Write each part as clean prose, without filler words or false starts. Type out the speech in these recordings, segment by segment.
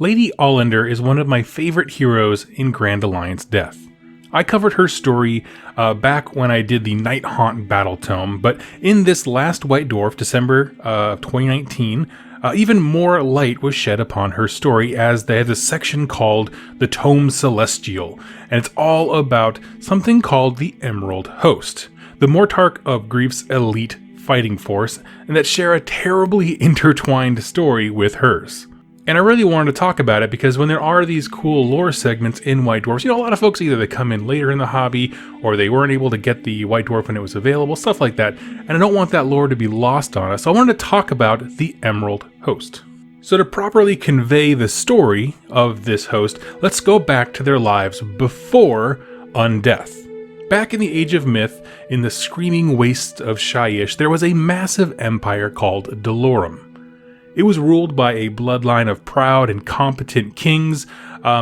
Lady Olynder is one of my favorite heroes in Grand Alliance Death. I covered her story back when I did the Night Haunt Battle Tome, but in this last White Dwarf, December 2019, even more light was shed upon her story as they have a section called the Tome Celestial, and it's all about something called the Emerald Host, the Mortarch of Grief's elite fighting force, and that share a terribly intertwined story with hers. And I really wanted to talk about it because when there are these cool lore segments in White Dwarfs, a lot of folks either they come in later in the hobby or they weren't able to get the White Dwarf when it was available, stuff like that. And I don't want that lore to be lost on us. So I wanted to talk about the Emerald Host. So to properly convey the story of this host, let's go back to their lives before Undeath. Back in the Age of Myth, in the screaming wastes of Shyish, there was a massive empire called Dolorum. It was ruled by a bloodline of proud and competent kings.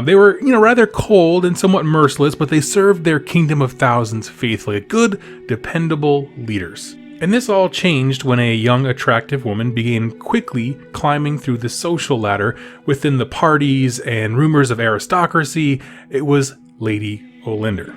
They were, rather cold and somewhat merciless, but they served their kingdom of thousands faithfully, good, dependable leaders. And this all changed when a young, attractive woman began quickly climbing through the social ladder within the parties and rumors of aristocracy. It was Lady Olynder.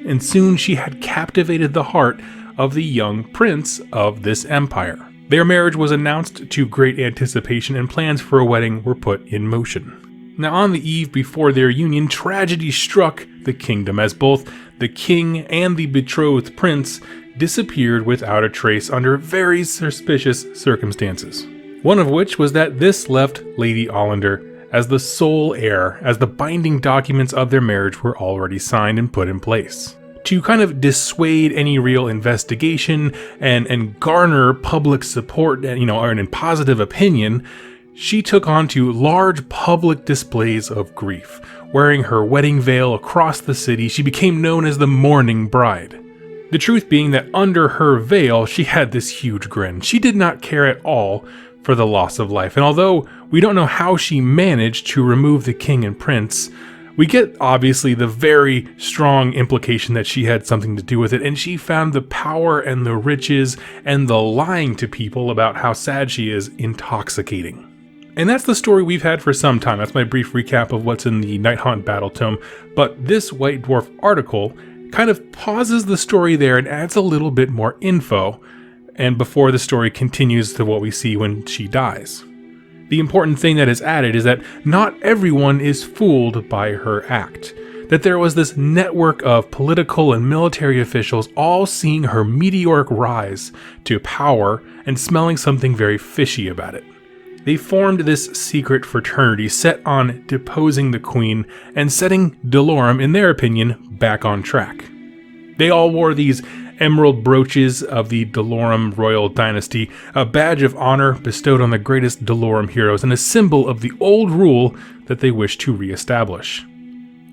And soon she had captivated the heart of the young prince of this empire. Their marriage was announced to great anticipation, and plans for a wedding were put in motion. Now, on the eve before their union, tragedy struck the kingdom as both the king and the betrothed prince disappeared without a trace under very suspicious circumstances. One of which was that this left Lady Olynder as the sole heir, as the binding documents of their marriage were already signed and put in place. To kind of dissuade any real investigation and garner public support, or an positive opinion, she took on to large public displays of grief. Wearing her wedding veil across the city, she became known as the Mourning Bride. The truth being that under her veil, she had this huge grin. She did not care at all for the loss of life. And although we don't know how she managed to remove the king and prince, we get, obviously, the very strong implication that she had something to do with it, and she found the power and the riches and the lying to people about how sad she is intoxicating. And that's the story we've had for some time. That's my brief recap of what's in the Night Haunt Battle Tome, but this White Dwarf article kind of pauses the story there and adds a little bit more info, and before the story continues to what we see when she dies. The important thing that is added is that not everyone is fooled by her act. That there was this network of political and military officials all seeing her meteoric rise to power and smelling something very fishy about it. They formed this secret fraternity set on deposing the queen and setting Dolorum, in their opinion, back on track. They all wore these emerald brooches of the Dolorum royal dynasty, a badge of honor bestowed on the greatest Dolorum heroes and a symbol of the old rule that they wish to reestablish.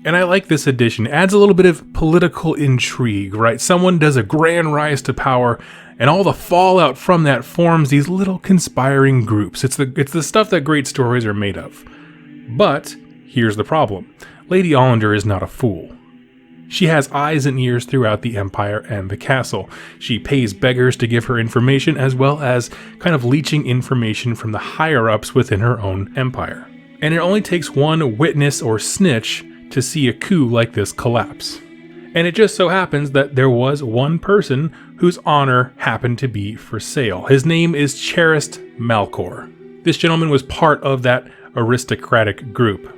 And I like this addition. It adds a little bit of political intrigue, right? Someone does a grand rise to power, and all the fallout from that forms these little conspiring groups. It's the stuff that great stories are made of. But here's the problem. Lady Olynder is not a fool. She has eyes and ears throughout the empire and the castle. She pays beggars to give her information, as well as kind of leeching information from the higher-ups within her own empire. And it only takes one witness or snitch to see a coup like this collapse. And it just so happens that there was one person whose honor happened to be for sale. His name is Cherist Malcor. This gentleman was part of that aristocratic group.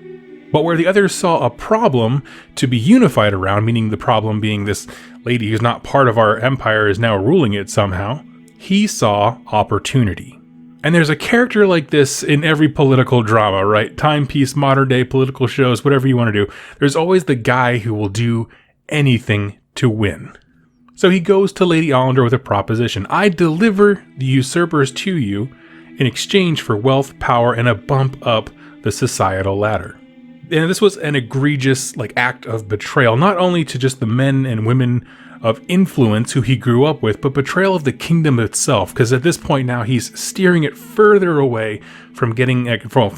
But where the others saw a problem to be unified around, meaning the problem being this lady who's not part of our empire is now ruling it somehow, he saw opportunity. And there's a character like this in every political drama, right? Timepiece, modern day political shows, whatever you want to do. There's always the guy who will do anything to win. So he goes to Lady Olynder with a proposition. I deliver the usurpers to you in exchange for wealth, power, and a bump up the societal ladder. And this was an egregious act of betrayal, not only to just the men and women of influence who he grew up with, but betrayal of the kingdom itself, because at this point now he's steering it further away from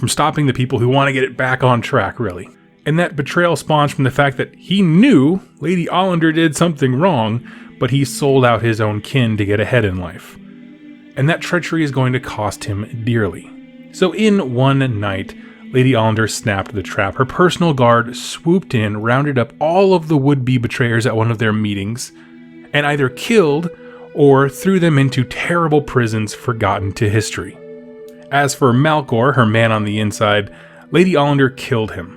stopping the people who want to get it back on track, really. And that betrayal spawns from the fact that he knew Lady Olynder did something wrong, but he sold out his own kin to get ahead in life. And that treachery is going to cost him dearly. So in one night, Lady Olynder snapped the trap. Her personal guard swooped in, rounded up all of the would-be betrayers at one of their meetings, and either killed or threw them into terrible prisons forgotten to history. As for Malcor, her man on the inside, Lady Olynder killed him.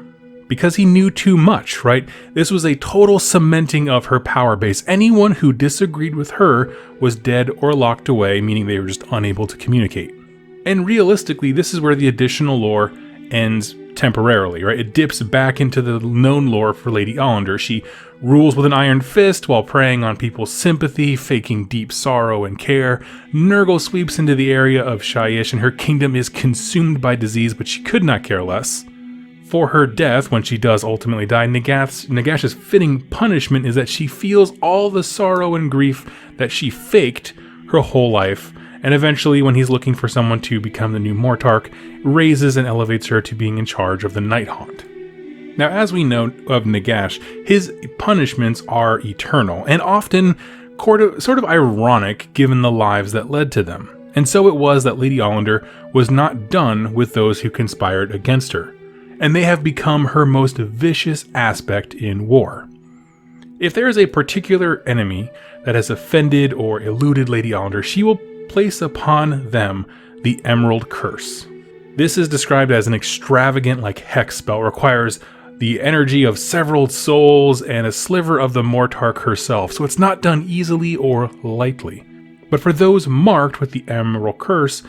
Because he knew too much, right? This was a total cementing of her power base. Anyone who disagreed with her was dead or locked away, meaning they were just unable to communicate. And realistically, this is where the additional lore ends temporarily, right? It dips back into the known lore for Lady Olynder. She rules with an iron fist while preying on people's sympathy, faking deep sorrow and care. Nurgle sweeps into the area of Shyish, and her kingdom is consumed by disease, but she could not care less. For her death, when she does ultimately die, Nagash's fitting punishment is that she feels all the sorrow and grief that she faked her whole life, and eventually, when he's looking for someone to become the new Mortarch, raises and elevates her to being in charge of the Night Haunt. Now, as we know of Nagash, his punishments are eternal, and often sort of ironic given the lives that led to them. And so it was that Lady Olynder was not done with those who conspired against her, and they have become her most vicious aspect in war. If there is a particular enemy that has offended or eluded Lady Olynder, she will place upon them the Emerald Curse. This is described as an extravagant hex spell, requires the energy of several souls and a sliver of the Mortarch herself, so it's not done easily or lightly. But for those marked with the Emerald Curse,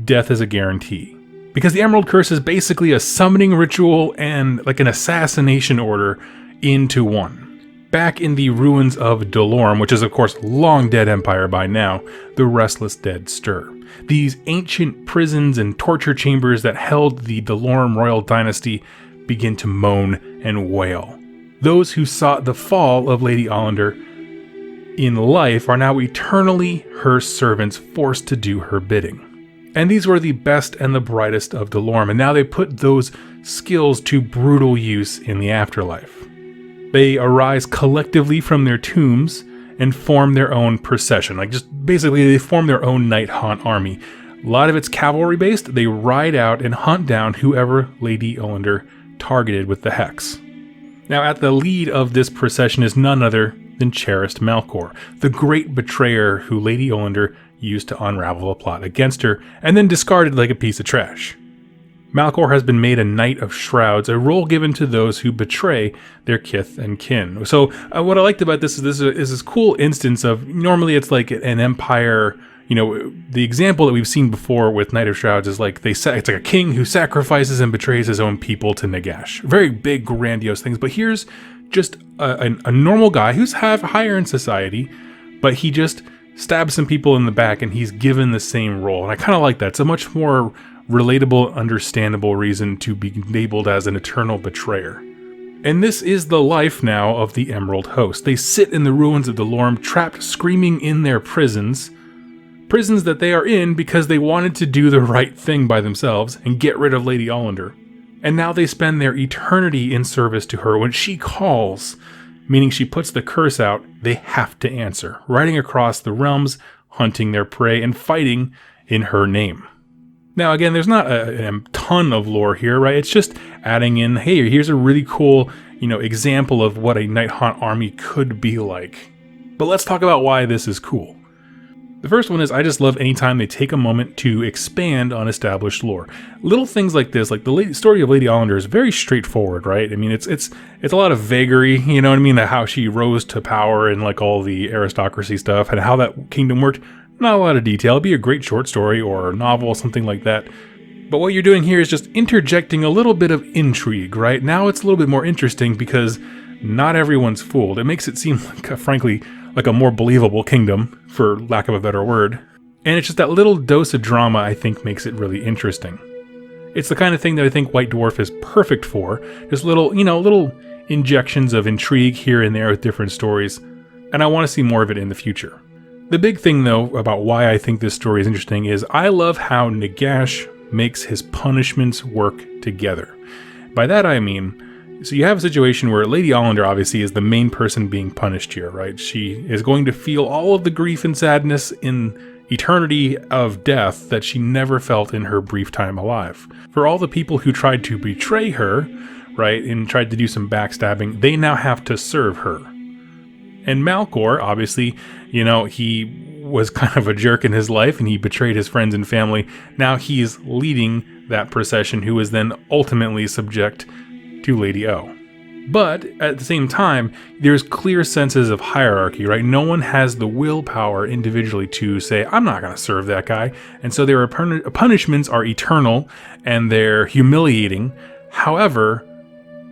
death is a guarantee. Because the Emerald Curse is basically a summoning ritual and an assassination order into one. Back in the ruins of Delorme, which is of course long dead empire by now, the restless dead stir. These ancient prisons and torture chambers that held the Delorme royal dynasty begin to moan and wail. Those who sought the fall of Lady Olynder in life are now eternally her servants, forced to do her bidding. And these were the best and the brightest of Delorme, and now they put those skills to brutal use in the afterlife. They arise collectively from their tombs and form their own procession. Basically, they form their own Night Haunt army. A lot of it's cavalry-based. They ride out and hunt down whoever Lady Olynder targeted with the hex. Now, at the lead of this procession is none other than Cherished Malcor, the great betrayer who Lady Olynder used to unravel a plot against her, and then discarded like a piece of trash. Malcor has been made a Knight of Shrouds, a role given to those who betray their kith and kin. So what I liked about this is this cool instance of, normally it's like an empire, the example that we've seen before with Knight of Shrouds is it's like a king who sacrifices and betrays his own people to Nagash. Very big, grandiose things, but here's just a normal guy who's higher in society, but he just stabs some people in the back and he's given the same role. And I kind of like that. It's a much more relatable, understandable reason to be labeled as an eternal betrayer. And this is the life now of the Emerald Host. They sit in the ruins of Delorme, trapped screaming in their prisons that they are in because they wanted to do the right thing by themselves and get rid of Lady Olynder. And now they spend their eternity in service to her. When she calls, meaning she puts the curse out, they have to answer, riding across the realms, hunting their prey, and fighting in her name. Now, again, there's not a ton of lore here, right? It's just adding in, hey, here's a really cool, example of what a Night Haunt army could be like. But let's talk about why this is cool. The first one is I just love anytime they take a moment to expand on established lore. Little things like this, like the story of Lady Olynder, is very straightforward, right? I mean, it's a lot of vagary, you know what I mean? How she rose to power and all the aristocracy stuff and how that kingdom worked. Not a lot of detail. It'd be a great short story or novel, something like that. But what you're doing here is just interjecting a little bit of intrigue, right? Now it's a little bit more interesting because not everyone's fooled. It makes it seem frankly, like a more believable kingdom, for lack of a better word. And it's just that little dose of drama I think makes it really interesting. It's the kind of thing that I think White Dwarf is perfect for. Just little injections of intrigue here and there with different stories. And I want to see more of it in the future. The big thing, though, about why I think this story is interesting is I love how Nagash makes his punishments work together. By that I mean, so you have a situation where Lady Olynder obviously is the main person being punished here, right? She is going to feel all of the grief and sadness in eternity of death that she never felt in her brief time alive. For all the people who tried to betray her, right, and tried to do some backstabbing, they now have to serve her. And Malcor, obviously, he was kind of a jerk in his life and he betrayed his friends and family. Now he's leading that procession, who is then ultimately subject to Lady O. But at the same time, there's clear senses of hierarchy, right? No one has the willpower individually to say, I'm not going to serve that guy. And so their punishments are eternal and they're humiliating. However,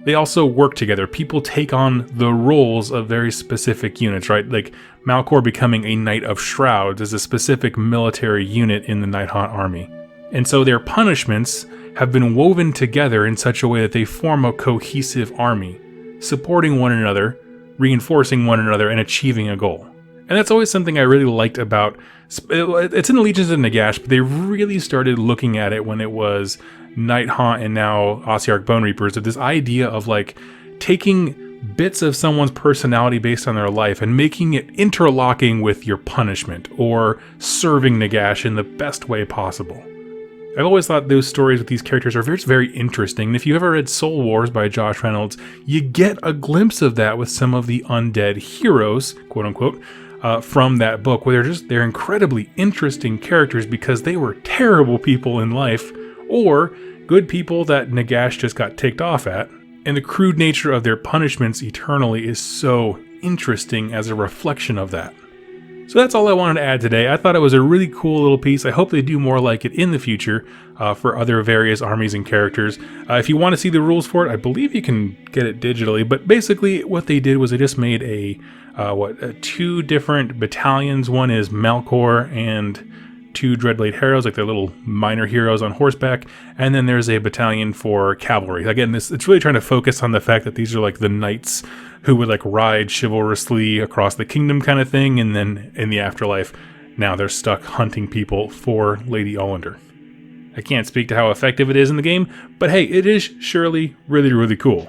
they also work together. People take on the roles of very specific units, right? Like Malcor becoming a Knight of Shrouds is a specific military unit in the Night Haunt army. And so their punishments have been woven together in such a way that they form a cohesive army, supporting one another, reinforcing one another, and achieving a goal. And that's always something I really liked about... It's in Allegiance of Nagash, but they really started looking at it when it was Night Haunt and now Ossiarch Bone Reapers, of this idea of like taking bits of someone's personality based on their life and making it interlocking with your punishment, or serving Nagash in the best way possible. I've always thought those stories with these characters are very interesting, and if you ever read Soul Wars by Josh Reynolds, you get a glimpse of that with some of the undead heroes, quote-unquote, from that book, where they're incredibly interesting characters because they were terrible people in life, or good people that Nagash just got ticked off at, and the crude nature of their punishments eternally is so interesting as a reflection of that. So that's all I wanted to add today. I thought it was a really cool little piece. I hope they do more like it in the future for other various armies and characters. If you want to see the rules for it, I believe you can get it digitally. But basically what they did was they just made two different battalions. One is Malcor and two Dreadblade heroes, like their little minor heroes on horseback. And then there's a battalion for cavalry. Again, it's really trying to focus on the fact that these are like the knights who would like ride chivalrously across the kingdom kind of thing, and then in the afterlife, now they're stuck hunting people for Lady Olynder. I can't speak to how effective it is in the game, but hey, it is surely really, really cool.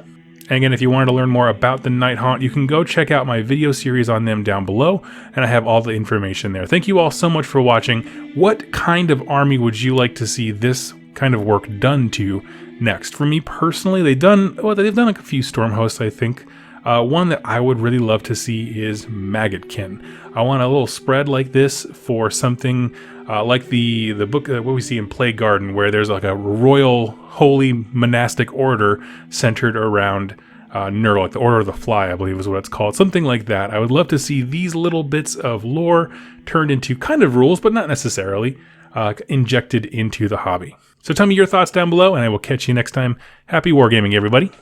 And again, if you wanted to learn more about the Night Haunt, you can go check out my video series on them down below, and I have all the information there. Thank you all so much for watching. What kind of army would you like to see this kind of work done to next? For me personally, they've done like a few Storm hosts, I think. One that I would really love to see is Maggotkin. I want a little spread like this for something like the book what we see in Plague Garden, where there's like a royal holy monastic order centered around Nurgle, like the Order of the Fly, I believe is what it's called. Something like that. I would love to see these little bits of lore turned into kind of rules, but not necessarily, injected into the hobby. So tell me your thoughts down below, and I will catch you next time. Happy wargaming, everybody.